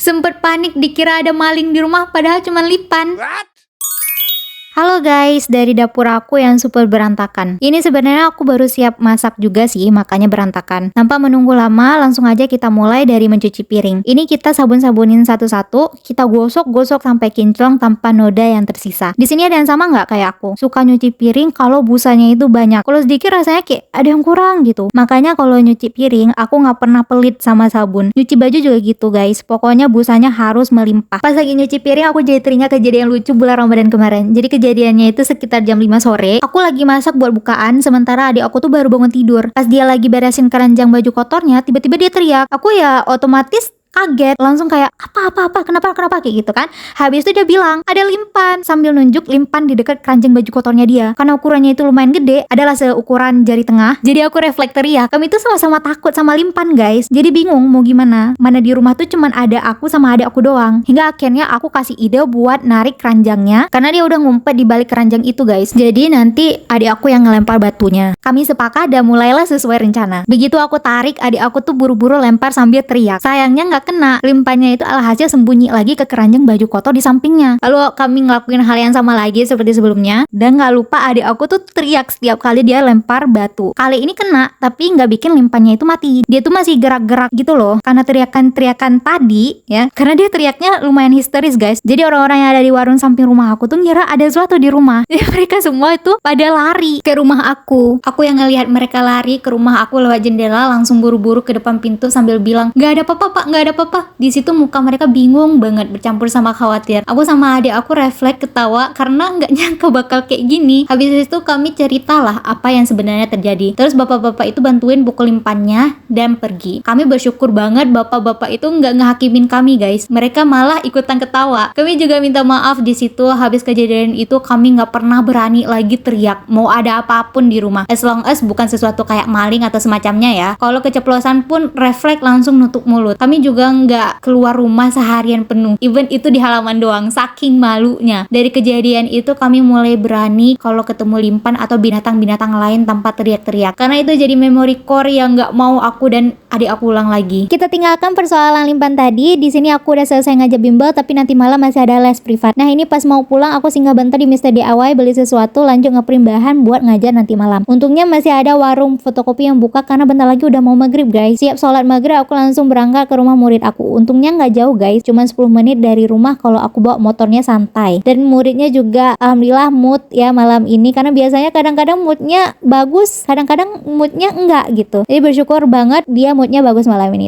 Sempet panik dikira ada maling di rumah padahal cuma lipan. Halo guys, dari dapur aku yang super berantakan. Ini sebenarnya aku baru siap masak juga sih, makanya berantakan. Tanpa menunggu lama, langsung aja kita mulai dari mencuci piring. Ini kita sabun-sabunin satu-satu, kita gosok-gosok sampai kinclong tanpa noda yang tersisa. Di sini ada yang sama nggak kayak aku? Suka nyuci piring kalau busanya itu banyak. Kalau sedikit rasanya kayak ada yang kurang gitu. Makanya kalau nyuci piring, aku nggak pernah pelit sama sabun. Nyuci baju juga gitu guys. Pokoknya busanya harus melimpah. Pas lagi nyuci piring, aku jadi teringat kejadian lucu bulan Ramadan kemarin. Jadi kejadiannya itu sekitar jam 5 sore. Aku lagi masak buat bukaan, sementara adik aku tuh baru bangun tidur. Pas dia lagi beresin keranjang baju kotornya, tiba-tiba dia teriak. Aku ya otomatis kaget, langsung kayak apa kenapa kayak gitu kan. Habis itu dia bilang ada limpan, sambil nunjuk limpan di dekat keranjang baju kotornya dia. Karena ukurannya itu lumayan gede, adalah seukuran jari tengah. Jadi aku refleks teriak. Kami tuh sama-sama takut sama limpan guys. Jadi bingung mau gimana. Mana di rumah tuh cuman ada aku sama adik aku doang. Hingga akhirnya aku kasih ide buat narik keranjangnya, karena dia udah ngumpet di balik keranjang itu guys. Jadi nanti adik aku yang ngelempar batunya. Kami sepakat dan mulailah sesuai rencana. Begitu aku tarik, adik aku tuh buru-buru lempar sambil teriak. Sayangnya nggak kena, limpannya itu alhasil sembunyi lagi ke keranjang baju kotor di sampingnya. Lalu kami ngelakuin hal yang sama lagi seperti sebelumnya, dan nggak lupa adik aku tuh teriak setiap kali dia lempar batu. Kali ini kena, tapi nggak bikin limpannya itu mati. Dia tuh masih gerak-gerak gitu loh, karena teriakan-teriakan tadi ya, karena dia teriaknya lumayan histeris guys. Jadi orang-orang yang ada di warung samping rumah aku tuh ngira ada sesuatu di rumah. Jadi mereka semua itu pada lari ke rumah aku. Aku yang ngelihat mereka lari ke rumah aku lewat jendela, langsung buru-buru ke depan pintu sambil bilang, nggak ada apa-apa pak, nggak ada apa-apa. Di situ muka mereka bingung banget, bercampur sama khawatir. Aku sama adik aku refleks ketawa karena nggak nyangka bakal kayak gini. Habis itu kami ceritalah apa yang sebenarnya terjadi. Terus bapak-bapak itu bantuin pukul limpannya dan pergi. Kami bersyukur banget bapak-bapak itu nggak ngehakimin kami guys. Mereka malah ikutan ketawa. Kami juga minta maaf di situ. Habis kejadian itu kami nggak pernah berani lagi teriak mau ada apapun di rumah. As long as bukan sesuatu kayak maling atau semacamnya ya. Kalau keceplosan pun refleks langsung nutup mulut. Kami juga nggak keluar rumah seharian penuh, even itu di halaman doang, saking malunya. Dari kejadian itu kami mulai berani kalau ketemu limpan atau binatang-binatang lain tanpa teriak-teriak, karena itu jadi memory core yang nggak mau aku dan adik aku ulang lagi. Kita tinggalkan persoalan limpan tadi. Di sini aku udah selesai ngajak bimbel, tapi nanti malam masih ada les privat. Nah ini pas mau pulang aku singgah bentar di Mr. DIY beli sesuatu, lanjut ngeprint bahan buat ngajar nanti malam. Untungnya masih ada warung fotokopi yang buka karena bentar lagi udah mau maghrib guys. Siap sholat maghrib aku langsung berangkat ke rumah murid aku. Untungnya nggak jauh guys, cuma 10 menit dari rumah kalau aku bawa motornya santai. Dan muridnya juga alhamdulillah mood ya malam ini, karena biasanya kadang-kadang moodnya bagus, kadang-kadang moodnya enggak gitu. Jadi bersyukur banget dia moodnya bagus malam ini.